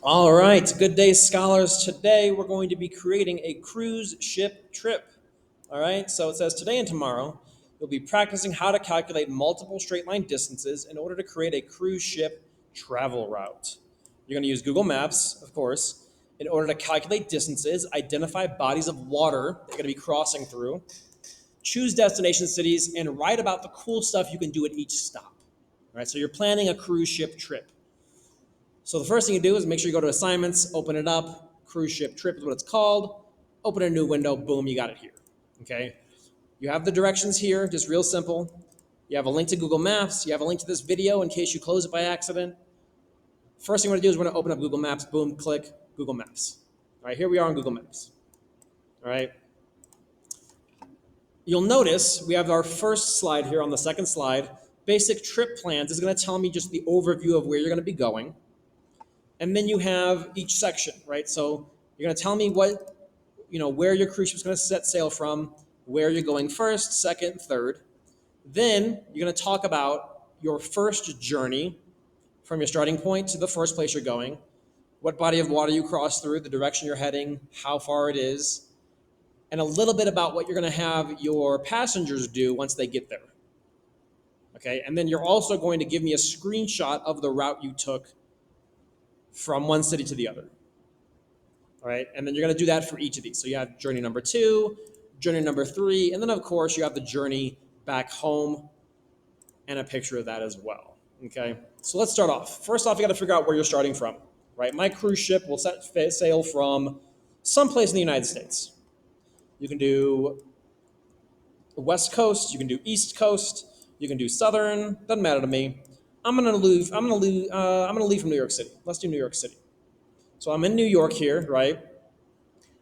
All right, good day, scholars. Today we're going to be creating a cruise ship trip. All right, so it says today and tomorrow you'll be practicing how to calculate multiple straight line distances in order to create a cruise ship travel route. You're going to use Google Maps, of course, in order to calculate distances, identify bodies of water that you're going to be crossing through, choose destination cities, and write about the cool stuff you can do at each stop. All right, so you're planning a cruise ship trip. So the first thing you do is make sure you go to assignments, open it up. Cruise ship trip is what it's called. Open a new window, boom, you got it here. Okay. You have the directions here, just real simple. You have a link to Google Maps. You have a link to this video in case you close it by accident. First thing we're gonna do is we're gonna open up Google Maps, boom, click Google Maps. All right, here we are on Google Maps. All right. You'll notice we have our first slide here on the second slide. Basic trip plans is gonna tell me just the overview of where you're gonna be going. And then you have each section, right? So you're going to tell me where your cruise ship's going to set sail from, where you're going first, second, third. Then you're going to talk about your first journey from your starting point to the first place you're going, what body of water you cross through, the direction you're heading, how far it is, and a little bit about what you're going to have your passengers do once they get there. Okay, and then you're also going to give me a screenshot of the route you took from one city to the other. All right, and then you're going to do that for each of these. So you have journey number 2, journey number 3, and then of course you have the journey back home and a picture of that as well. Okay, so let's start off. First off, you got to figure out where you're starting from, right? My cruise ship will set sail from someplace in the United States. You can do the West Coast, you can do East Coast, you can do Southern. Doesn't matter to me. I'm gonna leave from New York City. Let's do New York City. So I'm in New York here, right?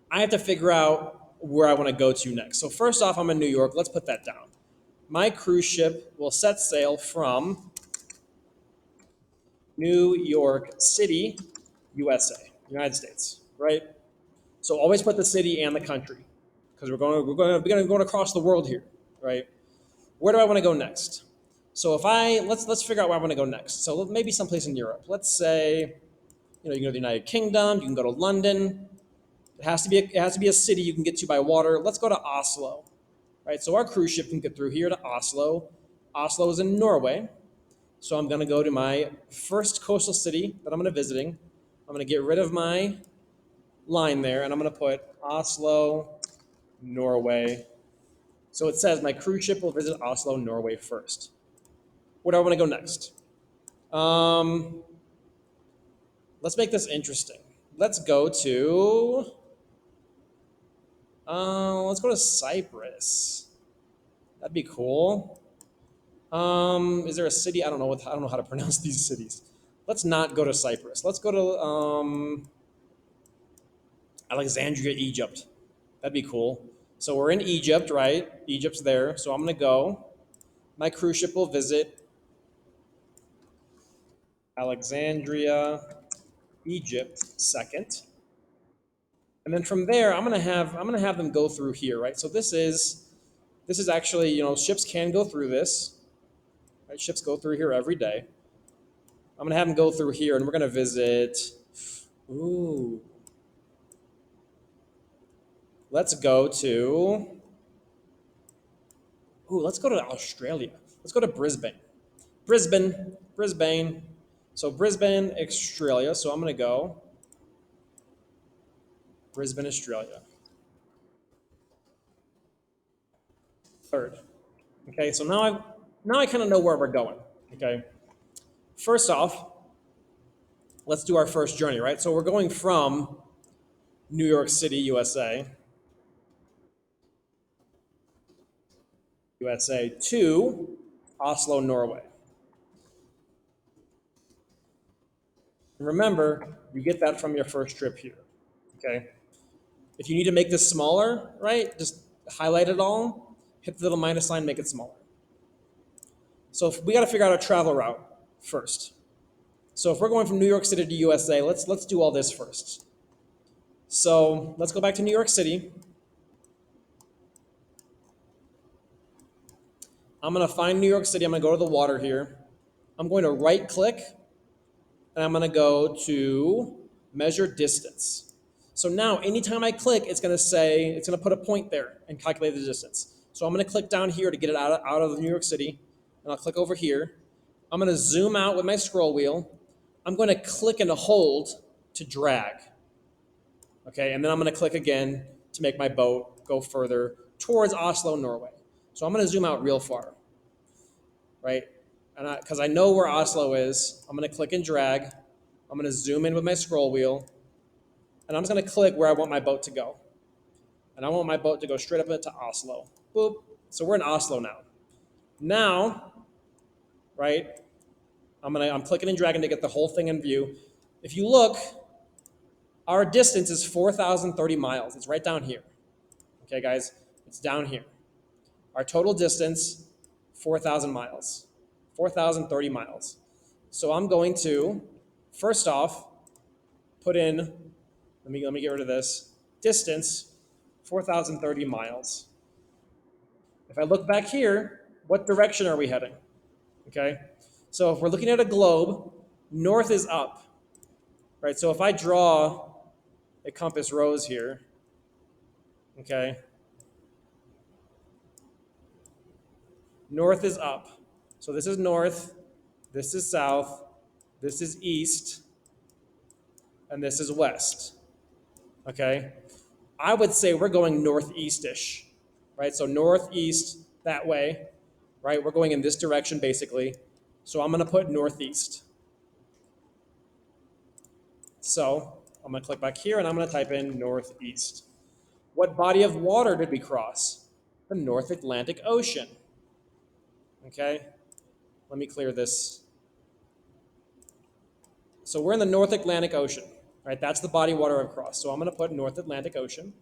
I have to figure out where I want to go to next. So first off, I'm in New York. Let's put that down. My cruise ship will set sail from New York City, USA, United States, right? So always put the city and the country because we're going across the world here, right? Where do I want to go next? So if I let's figure out where I want to go next. So maybe someplace in Europe. Let's say you can go to the United Kingdom. You can go to London. It has to be a city you can get to by water. Let's go to Oslo, right? So our cruise ship can get through here to Oslo. Oslo is in Norway. So I'm going to go to my first coastal city that I'm going to be visiting. I'm going to get rid of my line there and I'm going to put Oslo, Norway. So it says my cruise ship will visit Oslo, Norway first. Where do I want to go next? Um, let's make this interesting. Let's go to let's go to Cyprus. That'd be cool. Is there a city? I don't know how to pronounce these cities. Let's not go to Cyprus. Let's go to Alexandria, Egypt. That'd be cool. So we're in Egypt, right? Egypt's there. So I'm gonna go. My cruise ship will visit Alexandria, Egypt second. And then from there, I'm gonna have them go through here, right? So this is actually, ships can go through this. Right? Ships go through here every day. I'm gonna have them go through here and we're gonna visit. Ooh. Let's go to. Let's go to Australia. Let's go to Brisbane. Brisbane. So Brisbane, Australia. So I'm gonna go Brisbane, Australia. Third. Okay. So now I kind of know where we're going. Okay. First off, let's do our first journey, right? So we're going from New York City, USA to Oslo, Norway. And remember, you get that from your first trip here. Okay. If you need to make this smaller, right, just highlight it all, hit the little minus sign, make it smaller. So if we got to figure out a travel route first. So if we're going from New York City to USA, let's do all this first. So let's go back to New York City. I'm gonna find New York City. I'm gonna go to the water here. I'm going to right click and I'm gonna go to measure distance. So now anytime I click, it's going to put a point there and calculate the distance. So I'm going to click down here to get it out of New York City, and I'll click over here. I'm going to zoom out with my scroll wheel. I'm going to click and hold to drag. Okay, and then I'm going to click again to make my boat go further towards Oslo, Norway. So I'm going to zoom out real far, right? And because I know where Oslo is, I'm going to click and drag. I'm going to zoom in with my scroll wheel, and I'm just going to click where I want my boat to go. And I want my boat to go straight up into Oslo. Boop. So we're in Oslo now. Now, right, I'm clicking and dragging to get the whole thing in view. If you look, our distance is 4,030 miles. It's right down here. Okay, guys, it's down here. Our total distance, 4,000 miles, 4,030 miles. So I'm going to, first off, put in, let me get rid of this, distance, 4,030 miles. If I look back here, what direction are we heading? Okay, so if we're looking at a globe, north is up, right? So if I draw a compass rose here, okay, north is up. So this is north, this is south, this is east, and this is west, okay? I would say we're going northeast-ish, right? So northeast that way, right? We're going in this direction basically. So I'm gonna put northeast. So I'm gonna click back here and I'm gonna type in northeast. What body of water did we cross? The North Atlantic Ocean, okay? Let me clear this. So we're in the North Atlantic Ocean, right? That's the body of water I've crossed. So I'm gonna put North Atlantic Ocean.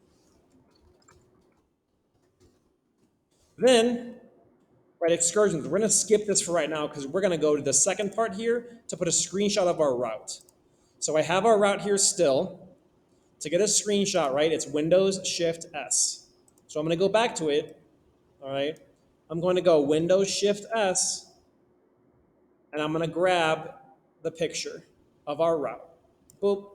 Then, right, excursions. We're going to skip this for right now because we're going to go to the second part here to put a screenshot of our route. So I have our route here still. To get a screenshot, right, it's Windows Shift S. So I'm going to go back to it, all right? I'm going to go Windows Shift S, and I'm going to grab the picture of our route. Boop.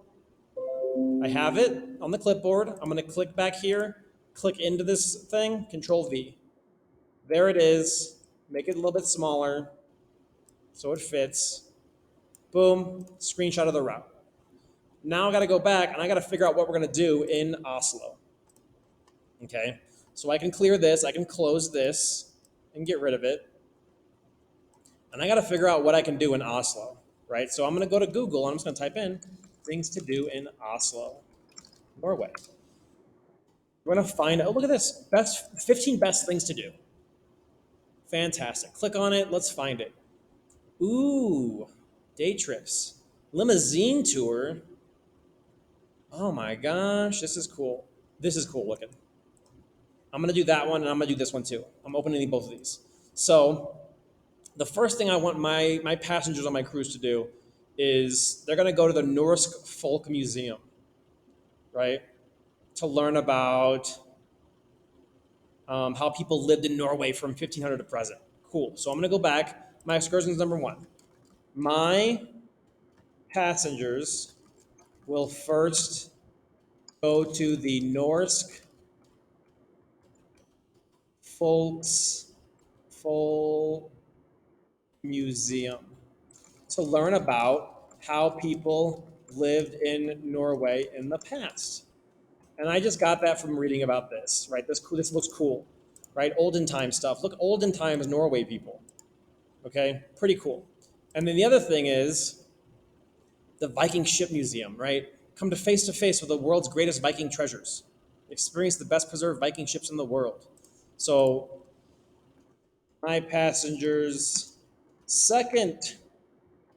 I have it on the clipboard. I'm going to click back here, click into this thing, Control V. There it is. Make it a little bit smaller so it fits. Boom, screenshot of the route. Now I got to go back and I got to figure out what we're going to do in Oslo. Okay, so I can clear this, I can close this and get rid of it. And I got to figure out what I can do in Oslo, right? So I'm going to go to Google and I'm just going to type in things to do in Oslo, Norway. We're going to find, oh, look at this, 15 best things to do. Fantastic. Click on it, let's find it. Ooh, day trips. Limousine tour. Oh my gosh, this is cool. This is cool looking. I'm gonna do that one and I'm gonna do this one too. I'm opening both of these. So the first thing I want my passengers on my cruise to do is they're gonna go to the Norsk Folk Museum, right? To learn about how people lived in Norway from 1500 to present. Cool. So I'm gonna go back. My excursion is number one. My passengers will first go to the Norsk Folk Museum to learn about how people lived in Norway in the past. And I just got that from reading about this, right? This looks cool, right? Olden time stuff. Look, olden times Norway people. Okay, pretty cool. And then the other thing is the Viking Ship Museum, right? Come to face with the world's greatest Viking treasures. Experience the best preserved Viking ships in the world. So my passengers' second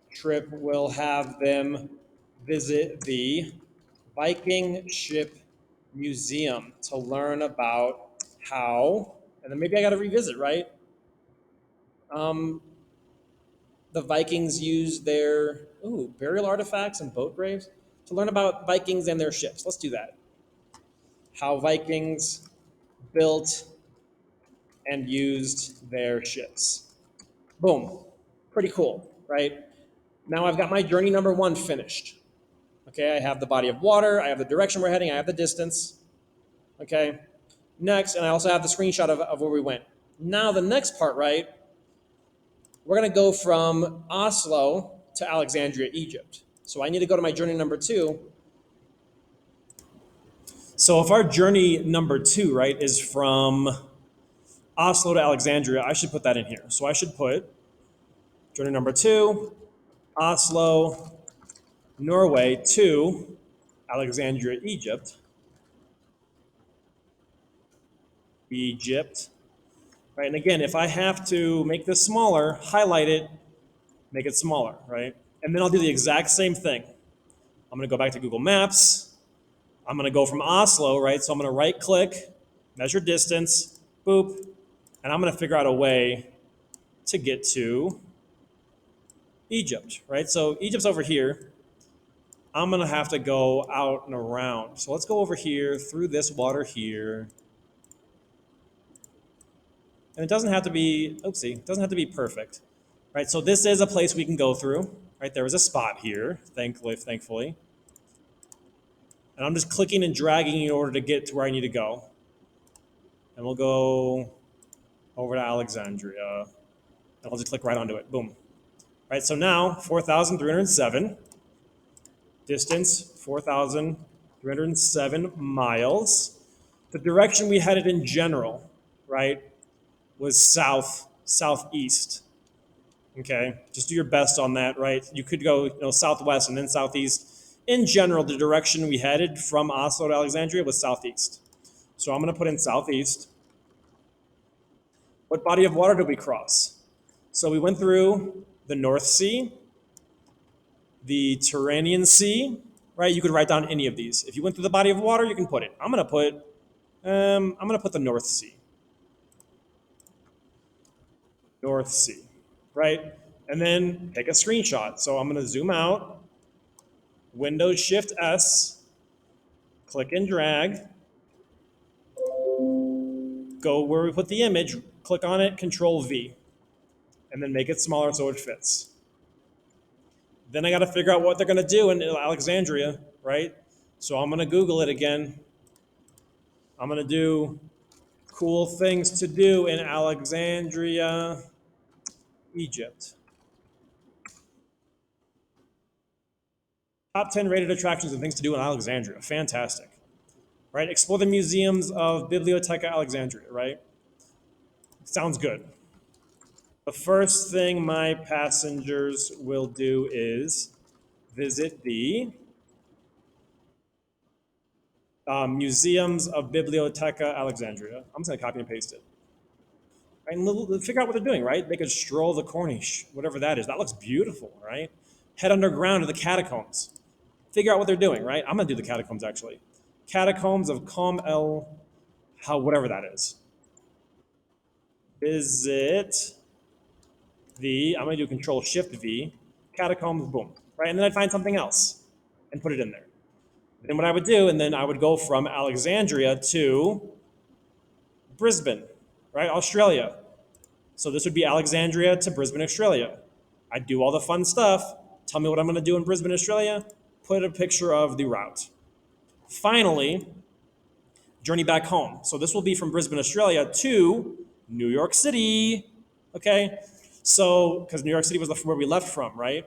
trip will have them visit the Viking Ship Museum to learn about how, and then maybe I got to revisit, right? The Vikings used their burial artifacts and boat graves to learn about Vikings and their ships. Let's do that. How Vikings built and used their ships. Boom. Pretty cool, right? Now I've got my journey number one finished. Okay, I have the body of water, I have the direction we're heading, I have the distance. Okay, next, and I also have the screenshot of where we went. Now the next part, right, we're gonna go from Oslo to Alexandria, Egypt. So I need to go to my journey number 2. So if our journey number 2, right, is from Oslo to Alexandria, I should put that in here. So I should put journey number 2, Oslo, Norway to Alexandria, Egypt. Egypt. Right, and again, if I have to make this smaller, highlight it, make it smaller, right? And then I'll do the exact same thing. I'm gonna go back to Google Maps. I'm gonna go from Oslo, right? So I'm gonna right click, measure distance, boop, and I'm gonna figure out a way to get to Egypt, right? So Egypt's over here. I'm gonna have to go out and around. So let's go over here through this water here. And it doesn't have to be, oopsie, it doesn't have to be perfect, right? So this is a place we can go through, right? There was a spot here, thankfully. And I'm just clicking and dragging in order to get to where I need to go. And we'll go over to Alexandria. And I'll just click right onto it, boom. Right, so now 4,307, distance 4,307 miles. The direction we headed in general, right, was southeast. Okay, just do your best on that, right? You could go, southwest and then southeast. In general, the direction we headed from Oslo to Alexandria was southeast. So I'm going to put in southeast. What body of water did we cross? So we went through the North Sea, the Tyrrhenian Sea, right? You could write down any of these. If you went through the body of water, you can put it. I'm going to put the North Sea. North Sea, right? And then take a screenshot. So I'm going to zoom out, Windows Shift S, click and drag, go where we put the image, click on it, Control V, and then make it smaller so it fits. Then I got to figure out what they're going to do in Alexandria, right? So I'm going to Google it again. I'm going to do cool things to do in Alexandria, Egypt. Top 10 rated attractions and things to do in Alexandria. Fantastic. Right? Explore the museums of Bibliotheca Alexandria, right? Sounds good. The first thing my passengers will do is visit the museums of Bibliotheca Alexandria. I'm just going to copy and paste it. Right? And figure out what they're doing, right? They could stroll the Corniche, whatever that is. That looks beautiful, right? Head underground to the catacombs. Figure out what they're doing, right? I'm going to do the catacombs, actually. Catacombs of Com El, whatever that is. Visit I'm going to do Control Shift V, catacombs, boom, right? And then I'd find something else and put it in there. Then what I would do, and then I would go from Alexandria to Brisbane, right? Australia. So this would be Alexandria to Brisbane, Australia. I'd do all the fun stuff. Tell me what I'm going to do in Brisbane, Australia. Put a picture of the route. Finally, journey back home. So this will be from Brisbane, Australia to New York City. Okay? So, because New York City was where we left from, right?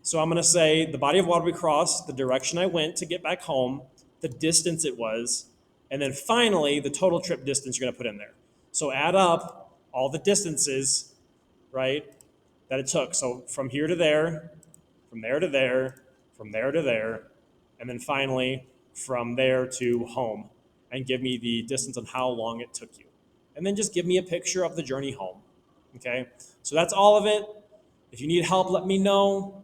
So I'm going to say the body of water we crossed, the direction I went to get back home, the distance it was, and then finally the total trip distance you're going to put in there. So add up all the distances, right, that it took. So from here to there, from there to there, from there to there, and then finally from there to home, and give me the distance on how long it took you. And then just give me a picture of the journey home. Okay, so that's all of it. If you need help, let me know.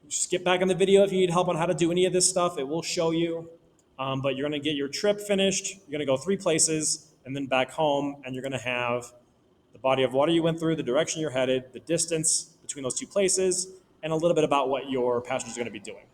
Just get back in the video if you need help on how to do any of this stuff. It will show you. But you're going to get your trip finished. You're going to go 3 places and then back home, and you're going to have the body of water you went through, the direction you're headed, the distance between those 2 places, and a little bit about what your passengers are going to be doing.